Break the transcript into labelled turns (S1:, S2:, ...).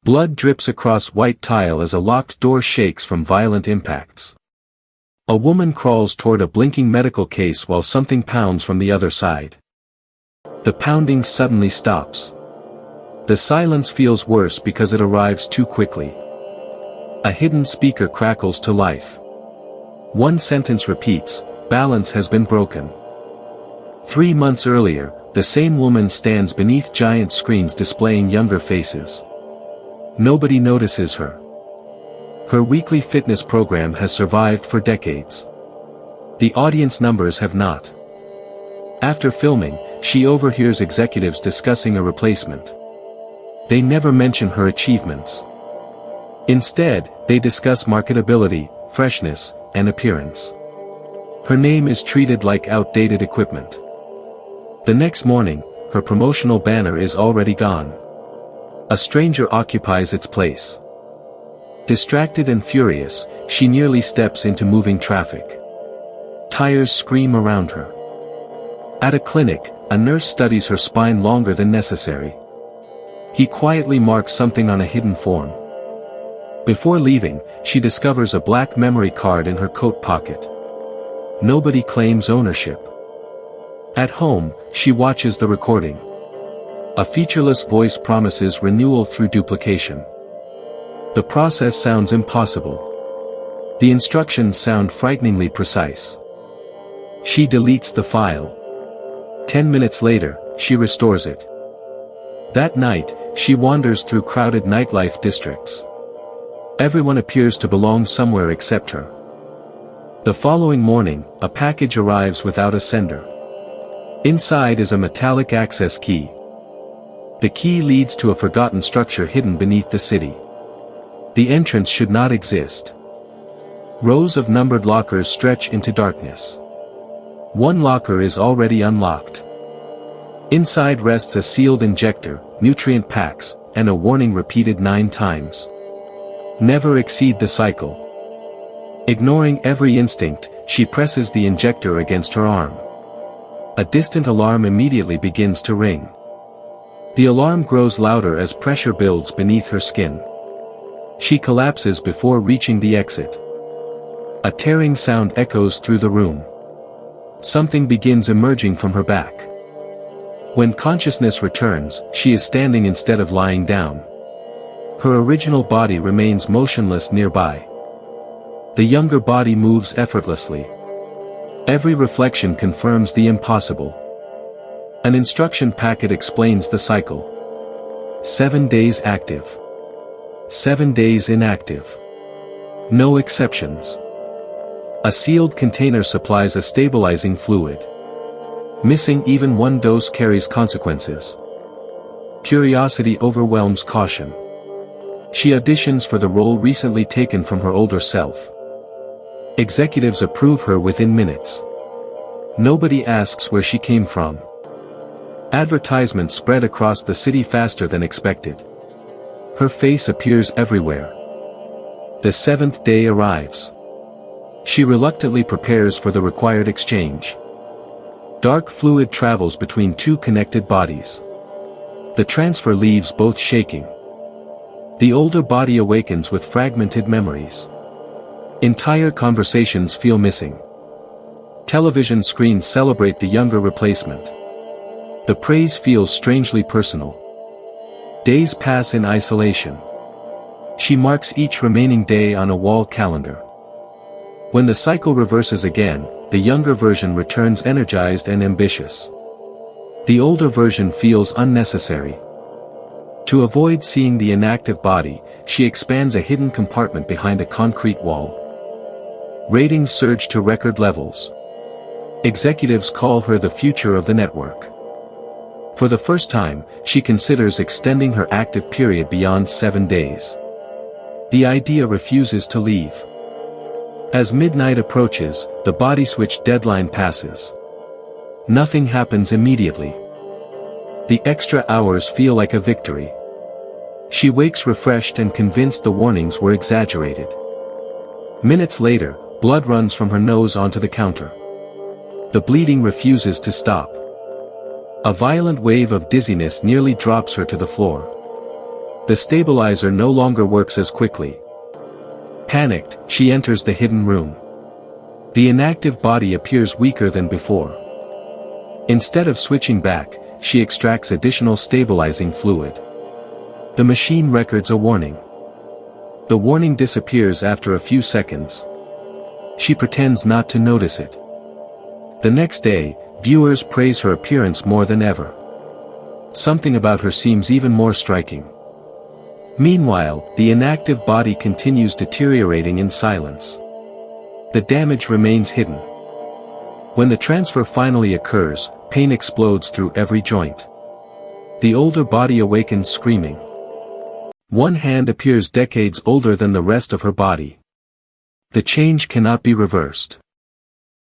S1: Blood drips across white tile as a locked door shakes from violent impacts. A woman crawls toward a blinking medical case while something pounds from the other side. The pounding suddenly stops. The silence feels worse because it arrives too quickly. A hidden speaker crackles to life. One sentence repeats, "Balance has been broken." 3 months earlier, the same woman stands beneath giant screens displaying younger faces. Nobody notices her. Her weekly fitness program has survived for decades. The audience numbers have not. After filming, she overhears executives discussing a replacement. They never mention her achievements. Instead, they discuss marketability, freshness, and appearance. Her name is treated like outdated equipment. The next morning, her promotional banner is already gone. A stranger occupies its place. Distracted and furious, she nearly steps into moving traffic. Tires scream around her. At a clinic, a nurse studies her spine longer than necessary. He quietly marks something on a hidden form. Before leaving, she discovers a black memory card in her coat pocket. Nobody claims ownership. At home, she watches the recording. A featureless voice promises renewal through duplication. The process sounds impossible. The instructions sound frighteningly precise. She deletes the file. 10 minutes later, she restores it. That night, she wanders through crowded nightlife districts. Everyone appears to belong somewhere except her. The following morning, a package arrives without a sender. Inside is a metallic access key. The key leads to a forgotten structure hidden beneath the city. The entrance should not exist. Rows of numbered lockers stretch into darkness. One locker is already unlocked. Inside rests a sealed injector, nutrient packs, and a warning repeated 9 times. Never exceed the cycle. Ignoring every instinct, she presses the injector against her arm. A distant alarm immediately begins to ring. The alarm grows louder as pressure builds beneath her skin. She collapses before reaching the exit. A tearing sound echoes through the room. Something begins emerging from her back. When consciousness returns, she is standing instead of lying down. Her original body remains motionless nearby. The younger body moves effortlessly. Every reflection confirms the impossible. An instruction packet explains the cycle. 7 days active. 7 days inactive. No exceptions. A sealed container supplies a stabilizing fluid. Missing even 1 dose carries consequences. Curiosity overwhelms caution. She auditions for the role recently taken from her older self. Executives approve her within minutes. Nobody asks where she came from. Advertisements spread across the city faster than expected. Her face appears everywhere. The 7th day arrives. She reluctantly prepares for the required exchange. Dark fluid travels between 2 connected bodies. The transfer leaves both shaking. The older body awakens with fragmented memories. Entire conversations feel missing. Television screens celebrate the younger replacement. The praise feels strangely personal. Days pass in isolation. She marks each remaining day on a wall calendar. When the cycle reverses again, the younger version returns energized and ambitious. The older version feels unnecessary. To avoid seeing the inactive body, she expands a hidden compartment behind a concrete wall. Ratings surge to record levels. Executives call her the future of the network. For the first time, she considers extending her active period beyond 7 days. The idea refuses to leave. As midnight approaches, the body switch deadline passes. Nothing happens immediately. The extra hours feel like a victory. She wakes refreshed and convinced the warnings were exaggerated. Minutes later, blood runs from her nose onto the counter. The bleeding refuses to stop. A violent wave of dizziness nearly drops her to the floor. The stabilizer no longer works as quickly. Panicked, she enters the hidden room. The inactive body appears weaker than before. Instead of switching back, she extracts additional stabilizing fluid. The machine records a warning. The warning disappears after a few seconds. She pretends not to notice it. The next day, viewers praise her appearance more than ever. Something about her seems even more striking. Meanwhile, the inactive body continues deteriorating in silence. The damage remains hidden. When the transfer finally occurs, pain explodes through every joint. The older body awakens screaming. One hand appears decades older than the rest of her body. The change cannot be reversed.